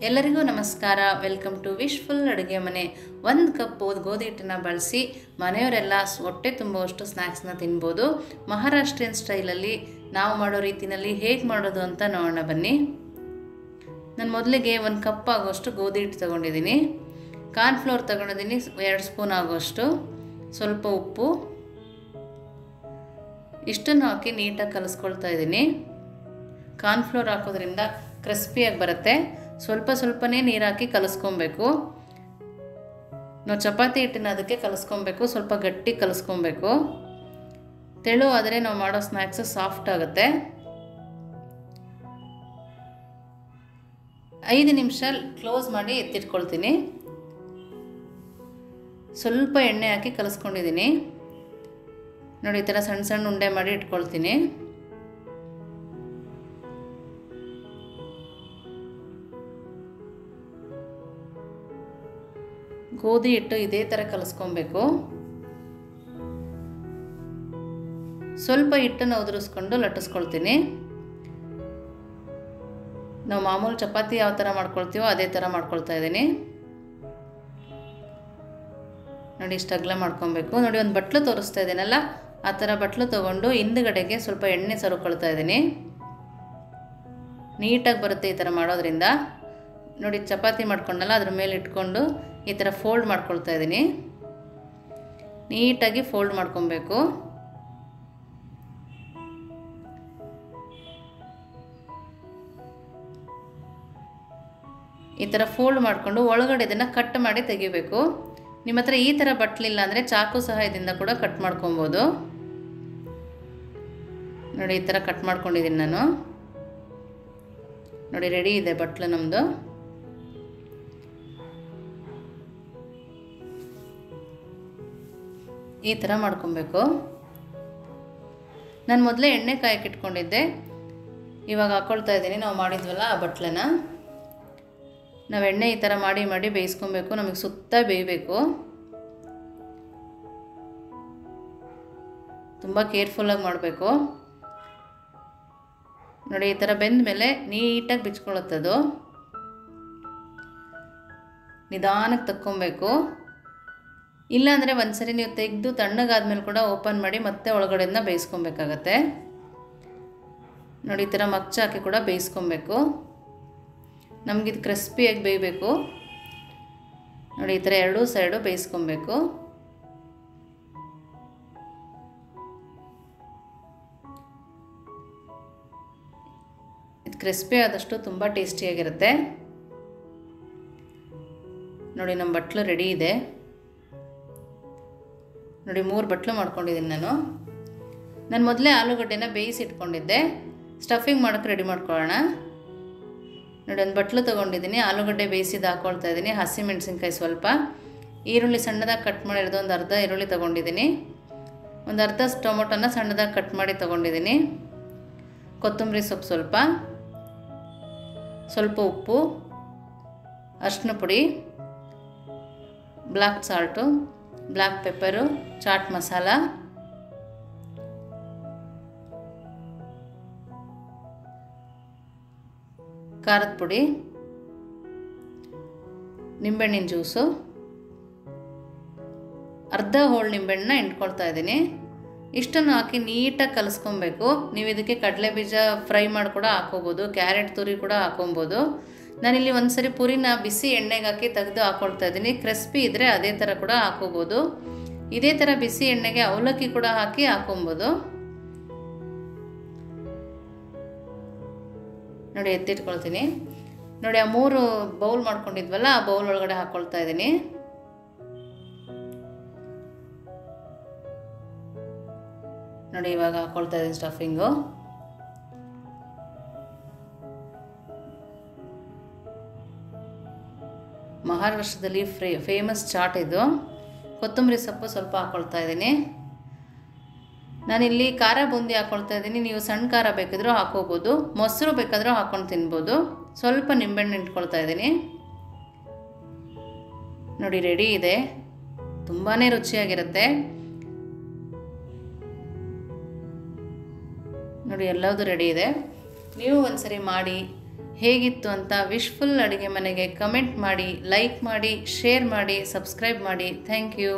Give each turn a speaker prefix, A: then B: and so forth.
A: ಎಲ್ಲರಿಗೂ ನಮಸ್ಕಾರ. Welcome to wishful ಅಡುಗೆ ಮನೆ. 1 ಕಪ್ ಗೋಧಿ ಹಿಟ್ಟನ್ನು ಬಳಸಿ ಮನೆಯವರೆಲ್ಲ ಹೊಟ್ಟೆ ತುಂಬುವಷ್ಟು ಸ್ನ್ಯಾಕ್ಸ್ನ ತಿನ್ಬೋದು. ಮಹಾರಾಷ್ಟ್ರೀಯನ್ ಸ್ಟೈಲಲ್ಲಿ ನಾವು ಮಾಡೋ ರೀತಿಯಲ್ಲಿ ಹೇಗೆ ಮಾಡೋದು ಅಂತ ನೋಡೋಣ ಬನ್ನಿ. ನಾನು ಮೊದಲಿಗೆ 1 ಕಪ್ ಆಗೋಷ್ಟು ಗೋಧಿ ಹಿಟ್ಟು ತೊಗೊಂಡಿದ್ದೀನಿ. ಕಾರ್ನ್ಫ್ಲೋರ್ ತೊಗೊಂಡಿದ್ದೀನಿ 2 ಸ್ಪೂನ್ ಆಗೋಷ್ಟು, ಸ್ವಲ್ಪ ಉಪ್ಪು, ಇಷ್ಟನ್ನು ಹಾಕಿ ನೀಟಾಗಿ ಕಲಿಸ್ಕೊಳ್ತಾ ಇದ್ದೀನಿ. ಕಾರ್ನ್ಫ್ಲೋರ್ ಹಾಕೋದ್ರಿಂದ ಕ್ರಿಸ್ಪಿಯಾಗಿ ಬರುತ್ತೆ. ಸ್ವಲ್ಪನೇ ನೀರು ಹಾಕಿ ಕಲಿಸ್ಕೊಬೇಕು. ನಾವು ಚಪಾತಿ ಹಿಟ್ಟನ್ನು ಅದಕ್ಕೆ ಕಲಿಸ್ಕೊಬೇಕು. ಸ್ವಲ್ಪ ಗಟ್ಟಿ ಕಲಿಸ್ಕೊಬೇಕು. ತೆಳು ಆದರೆ ನಾವು ಮಾಡೋ ಸ್ನ್ಯಾಕ್ಸು ಸಾಫ್ಟ್ ಆಗುತ್ತೆ. 5 ನಿಮಿಷ ಕ್ಲೋಸ್ ಮಾಡಿ ಎತ್ತಿಟ್ಕೊಳ್ತೀನಿ. ಸ್ವಲ್ಪ ಎಣ್ಣೆ ಹಾಕಿ ಕಲಿಸ್ಕೊಂಡಿದ್ದೀನಿ. ನೋಡಿ, ಈ ಥರ ಸಣ್ಣ ಸಣ್ಣ ಉಂಡೆ ಮಾಡಿ ಇಟ್ಕೊಳ್ತೀನಿ. ಗೋಧಿ ಹಿಟ್ಟು ಇದೇ ಥರ ಕಲಿಸ್ಕೊಬೇಕು. ಸ್ವಲ್ಪ ಹಿಟ್ಟನ್ನು ಉದುರಿಸ್ಕೊಂಡು ಲಟ್ಟಿಸ್ಕೊಳ್ತೀನಿ. ನಾವು ಮಾಮೂಲು ಚಪಾತಿ ಯಾವ ಥರ ಮಾಡ್ಕೊಳ್ತೀವೋ ಅದೇ ಥರ ಮಾಡ್ಕೊಳ್ತಾ ಇದ್ದೀನಿ. ನೋಡಿ, ಇಷ್ಟು ಅಗಲ ಮಾಡ್ಕೊಬೇಕು. ನೋಡಿ, ಒಂದು ಬಟ್ಲು ತೋರಿಸ್ತಾ ಇದ್ದೀನಲ್ಲ, ಆ ಥರ ಬಟ್ಲು ತೊಗೊಂಡು ಹಿಂದುಗಡೆಗೆ ಸ್ವಲ್ಪ ಎಣ್ಣೆ ಸರುಕೊಳ್ತಾ ಇದ್ದೀನಿ. ನೀಟಾಗಿ ಬರುತ್ತೆ ಈ ಥರ ಮಾಡೋದ್ರಿಂದ. ನೋಡಿ, ಚಪಾತಿ ಮಾಡ್ಕೊಂಡಲ್ಲ ಅದ್ರ ಮೇಲೆ ಇಟ್ಕೊಂಡು ಈ ಥರ ಫೋಲ್ಡ್ ಮಾಡ್ಕೊಳ್ತಾ ಇದ್ದೀನಿ. ನೀಟಾಗಿ ಫೋಲ್ಡ್ ಮಾಡ್ಕೊಬೇಕು. ಈ ಥರ ಫೋಲ್ಡ್ ಮಾಡಿಕೊಂಡು ಒಳಗಡೆ ಇದನ್ನು ಕಟ್ ಮಾಡಿ ತೆಗಿಬೇಕು. ನಿಮ್ಮ ಹತ್ರ ಈ ಥರ ಬಟ್ಲಿಲ್ಲ ಅಂದರೆ ಚಾಕು ಸಹಾಯದಿಂದ ಕೂಡ ಕಟ್ ಮಾಡ್ಕೊಬೋದು. ನೋಡಿ, ಈ ಥರ ಕಟ್ ಮಾಡ್ಕೊಂಡಿದ್ದೀನಿ ನಾನು. ನೋಡಿ, ರೆಡಿ ಇದೆ ಬಟ್ಲು ನಮ್ಮದು. ಈ ಥರ ಮಾಡ್ಕೊಬೇಕು. ನಾನು ಮೊದಲೇ ಎಣ್ಣೆ ಕಾಯಕ್ಕೆ ಇಟ್ಕೊಂಡಿದ್ದೆ. ಇವಾಗ ಹಾಕ್ಕೊಳ್ತಾ ಇದ್ದೀನಿ ನಾವು ಮಾಡಿದ್ವಲ್ಲ ಆ ಬಟ್ಲನ್ನ. ನಾವು ಎಣ್ಣೆ ಈ ಥರ ಮಾಡಿ ಮಾಡಿ ಬೇಯಿಸ್ಕೊಬೇಕು. ನಮಗೆ ಸುತ್ತ ಬೇಯಬೇಕು. ತುಂಬ ಕೇರ್ಫುಲ್ಲಾಗಿ ಮಾಡಬೇಕು. ನೋಡಿ, ಈ ಥರ ಬೆಂದ ಮೇಲೆ ನೀಟಾಗಿ ಬಿಚ್ಕೊಳ್ಳುತ್ತದು. ನಿಧಾನಕ್ಕೆ ತಕ್ಕೊಬೇಕು. ಇಲ್ಲಾಂದರೆ ಒಂದ್ಸರಿ ನೀವು ತೆಗೆದು ತಣ್ಣಗಾದ್ಮೇಲೆ ಕೂಡ ಓಪನ್ ಮಾಡಿ ಮತ್ತೆ ಒಳಗಡೆಯಿಂದ ಬೇಯಿಸ್ಕೊಬೇಕಾಗತ್ತೆ. ನೋಡಿ, ಈ ಥರ ಮಗ್ಚ ಹಾಕಿ ಕೂಡ ಬೇಯಿಸ್ಕೊಬೇಕು. ನಮಗಿದು ಕ್ರಿಸ್ಪಿಯಾಗಿ ಬೇಯಬೇಕು. ನೋಡಿ, ಈ ಥರ ಎರಡೂ ಸೈಡು ಬೇಯಿಸ್ಕೊಬೇಕು. ಇದು ಕ್ರಿಸ್ಪಿ ಆದಷ್ಟು ತುಂಬ ಟೇಸ್ಟಿಯಾಗಿರುತ್ತೆ. ನೋಡಿ, ನಮ್ಮ ಬಟ್ಲು ರೆಡಿ ಇದೆ. ನೋಡಿ, 3 ಬಟ್ಲು ಮಾಡ್ಕೊಂಡಿದ್ದೀನಿ ನಾನು ಮೊದಲೇ ಆಲೂಗಡ್ಡೆನ ಬೇಯಿಸಿ ಇಟ್ಕೊಂಡಿದ್ದೆ. ಸ್ಟಫಿಂಗ್ ಮಾಡೋಕ್ಕೆ ರೆಡಿ ಮಾಡ್ಕೊಳ್ಳೋಣ. ನೋಡಿ, ಒಂದು ಬಟ್ಲು ತೊಗೊಂಡಿದ್ದೀನಿ. ಆಲೂಗಡ್ಡೆ ಬೇಯಿಸಿದ್ದು ಹಾಕ್ಕೊಳ್ತಾ ಇದ್ದೀನಿ. ಹಸಿಮೆಣಸಿನ್ಕಾಯಿ ಸ್ವಲ್ಪ, ಈರುಳ್ಳಿ ಸಣ್ಣದಾಗಿ ಕಟ್ ಮಾಡಿರೋದು ಒಂದು ಅರ್ಧ ಈರುಳ್ಳಿ ತೊಗೊಂಡಿದ್ದೀನಿ. ಒಂದು ಅರ್ಧ ಟೊಮೊಟೊನ ಸಣ್ಣದಾಗಿ ಕಟ್ ಮಾಡಿ ತೊಗೊಂಡಿದ್ದೀನಿ. ಕೊತ್ತಂಬರಿ ಸೊಪ್ಪು ಸ್ವಲ್ಪ ಉಪ್ಪು, ಅರಿಶಿನ ಪುಡಿ, black salt, black pepper, chaat masala, ಖಾರದ ಪುಡಿ, ನಿಂಬೆಹಣ್ಣಿನ ಜ್ಯೂಸು, ಅರ್ಧ ಹೋಳು ನಿಂಬೆಹಣ್ಣನ್ನ ಹಿಂಡ್ಕೊಳ್ತಾ ಇದ್ದೀನಿ. ಇಷ್ಟನ್ನು ಹಾಕಿ ನೀಟಾಗಿ ಕಲಿಸ್ಕೊಬೇಕು. ನೀವು ಇದಕ್ಕೆ ಕಡಲೆ ಬೀಜ ಫ್ರೈ ಮಾಡಿ ಕೂಡ ಹಾಕೋಬೋದು, ಕ್ಯಾರೆಟ್ ತುರಿ ಕೂಡ ಹಾಕೊಬೋದು. ನಾನಿಲ್ಲಿ ಒಂದು ಸರಿ ಪುರಿನ ಬಿಸಿ ಎಣ್ಣೆಗೆ ಹಾಕಿ ತೆಗೆದು ಹಾಕ್ಕೊಳ್ತಾ ಇದ್ದೀನಿ. ಕ್ರಿಸ್ಪಿ ಇದ್ದರೆ ಅದೇ ಥರ ಕೂಡ ಹಾಕೋಬೋದು. ಇದೇ ಥರ ಬಿಸಿ ಎಣ್ಣೆಗೆ ಅವಲಕ್ಕಿ ಕೂಡ ಹಾಕಿ ಹಾಕೊಬೋದು. ನೋಡಿ, ಎತ್ತಿಟ್ಕೊಳ್ತೀನಿ. ನೋಡಿ, ಆ 3 ಬೌಲ್ ಮಾಡ್ಕೊಂಡಿದ್ವಲ್ಲ ಆ ಬೌಲ್ ಒಳಗಡೆ ಹಾಕ್ಕೊಳ್ತಾ ಇದ್ದೀನಿ. ನೋಡಿ, ಇವಾಗ ಹಾಕ್ಕೊಳ್ತಾ ಇದ್ದೀನಿ ಸ್ಟಫಿಂಗು. ಮಹಾರಾಷ್ಟ್ರದಲ್ಲಿ ಫೇಮಸ್ ಚಾಟ್ ಇದು. ಕೊತ್ತಂಬರಿ ಸೊಪ್ಪು ಸ್ವಲ್ಪ ಹಾಕ್ಕೊಳ್ತಾ ಇದ್ದೀನಿ. ನಾನಿಲ್ಲಿ ಖಾರ ಬೂಂದಿ ಹಾಕ್ಕೊಳ್ತಾ ಇದ್ದೀನಿ. ನೀವು ಸಣ್ಣ ಖಾರ ಬೇಕಿದ್ರೂ ಹಾಕೋಬೋದು, ಮೊಸರು ಬೇಕಾದರೂ ಹಾಕ್ಕೊಂಡು ತಿನ್ಬೋದು. ಸ್ವಲ್ಪ ನಿಂಬೆಹಣ್ಣು ಇಟ್ಕೊಳ್ತಾ ಇದ್ದೀನಿ. ನೋಡಿ, ರೆಡಿ ಇದೆ. ತುಂಬಾ ರುಚಿಯಾಗಿರುತ್ತೆ. ನೋಡಿ, ಎಲ್ಲದೂ ರೆಡಿ ಇದೆ. ನೀವು ಒಂದ್ಸರಿ ಮಾಡಿ ಹೇಗಿತ್ತು ಅಂತ ವಿಶ್ಫುಲ್ ಅಡುಗೆ ಮನೆಗೆ ಕಮೆಂಟ್ ಮಾಡಿ, ಲೈಕ್ ಮಾಡಿ, ಶೇರ್ ಮಾಡಿ, ಸಬ್ಸ್ಕ್ರೈಬ್ ಮಾಡಿ. Thank you.